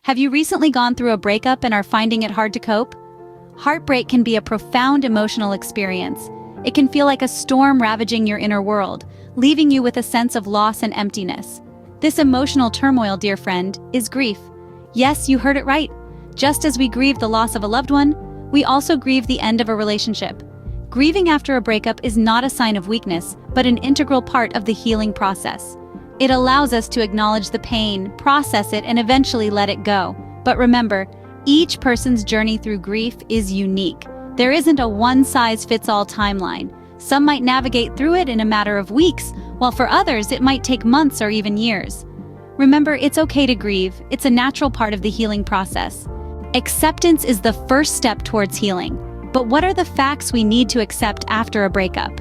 Have you recently gone through a breakup and are finding it hard to cope? Heartbreak can be a profound emotional experience. It can feel like a storm ravaging your inner world, leaving you with a sense of loss and emptiness. This emotional turmoil, dear friend, is grief. Yes, you heard it right. Just as we grieve the loss of a loved one, we also grieve the end of a relationship. Grieving after a breakup is not a sign of weakness, but an integral part of the healing process. It allows us to acknowledge the pain, process it, and eventually let it go. But remember, each person's journey through grief is unique. There isn't a one-size-fits-all timeline. Some might navigate through it in a matter of weeks, while for others it might take months or even years. Remember, it's okay to grieve. It's a natural part of the healing process. Acceptance is the first step towards healing. But what are the facts we need to accept after a breakup?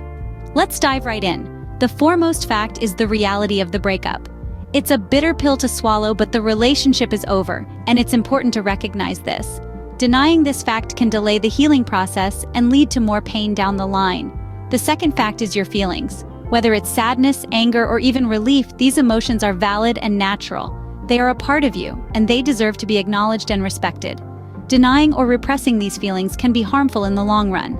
Let's dive right in. The foremost fact is the reality of the breakup. It's a bitter pill to swallow, but the relationship is over, and it's important to recognize this. Denying this fact can delay the healing process and lead to more pain down the line. The second fact is your feelings. Whether it's sadness, anger, or even relief, these emotions are valid and natural. They are a part of you, and they deserve to be acknowledged and respected. Denying or repressing these feelings can be harmful in the long run.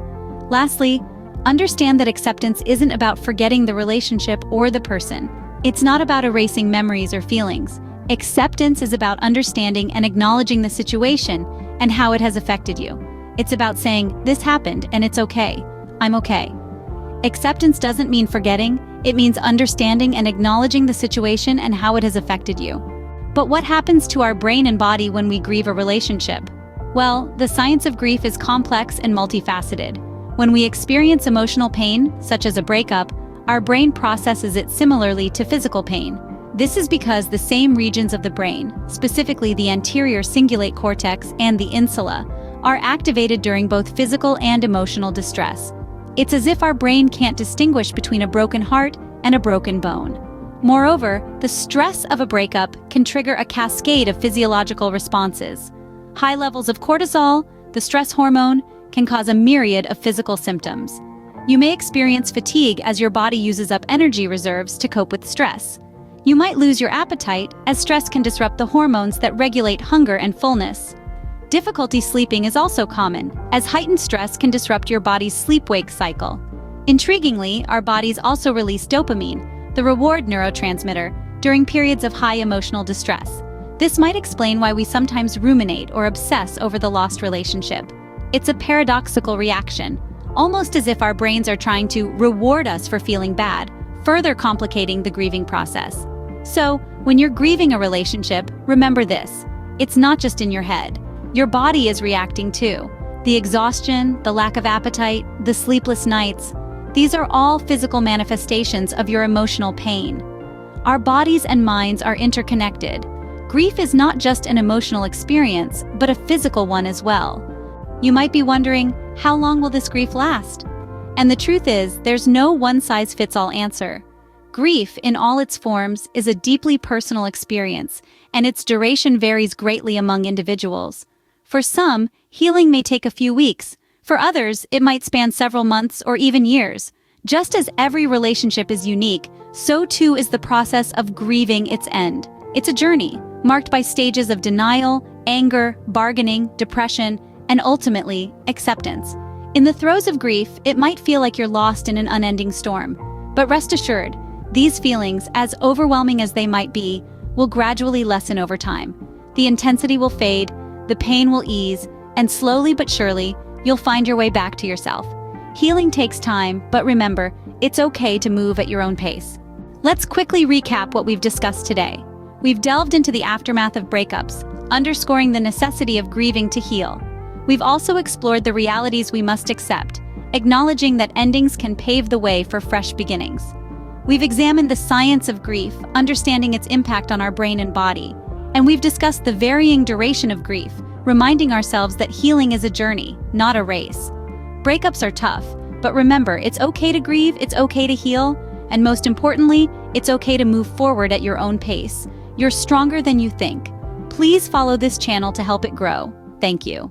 Lastly, understand that acceptance isn't about forgetting the relationship or the person. It's not about erasing memories or feelings. Acceptance is about understanding and acknowledging the situation and how it has affected you. It's about saying, this happened and it's okay. I'm okay. Acceptance doesn't mean forgetting. It means understanding and acknowledging the situation and how it has affected you. But what happens to our brain and body when we grieve a relationship? Well, the science of grief is complex and multifaceted. When we experience emotional pain, such as a breakup, our brain processes it similarly to physical pain. This is because the same regions of the brain, specifically the anterior cingulate cortex and the insula, are activated during both physical and emotional distress. It's as if our brain can't distinguish between a broken heart and a broken bone. Moreover, the stress of a breakup can trigger a cascade of physiological responses. High levels of cortisol, the stress hormone, can cause a myriad of physical symptoms. You may experience fatigue as your body uses up energy reserves to cope with stress. You might lose your appetite, as stress can disrupt the hormones that regulate hunger and fullness. Difficulty sleeping is also common, as heightened stress can disrupt your body's sleep-wake cycle. Intriguingly, our bodies also release dopamine, the reward neurotransmitter, during periods of high emotional distress. This might explain why we sometimes ruminate or obsess over the lost relationship. It's a paradoxical reaction, almost as if our brains are trying to reward us for feeling bad, further complicating the grieving process. So, when you're grieving a relationship, remember this. It's not just in your head. Your body is reacting too. The exhaustion, the lack of appetite, the sleepless nights, these are all physical manifestations of your emotional pain. Our bodies and minds are interconnected. Grief is not just an emotional experience, but a physical one as well. You might be wondering, how long will this grief last? And the truth is, there's no one-size-fits-all answer. Grief, in all its forms, is a deeply personal experience, and its duration varies greatly among individuals. For some, healing may take a few weeks. For others, it might span several months or even years. Just as every relationship is unique, so too is the process of grieving its end. It's a journey, marked by stages of denial, anger, bargaining, depression, and ultimately, acceptance. In the throes of grief, it might feel like you're lost in an unending storm. But rest assured, these feelings, as overwhelming as they might be, will gradually lessen over time. The intensity will fade, the pain will ease, and slowly but surely, you'll find your way back to yourself. Healing takes time, but remember, it's okay to move at your own pace. Let's quickly recap what we've discussed today. We've delved into the aftermath of breakups, underscoring the necessity of grieving to heal. We've also explored the realities we must accept, acknowledging that endings can pave the way for fresh beginnings. We've examined the science of grief, understanding its impact on our brain and body. And we've discussed the varying duration of grief, reminding ourselves that healing is a journey, not a race. Breakups are tough, but remember, it's okay to grieve, it's okay to heal, and most importantly, it's okay to move forward at your own pace. You're stronger than you think. Please follow this channel to help it grow. Thank you.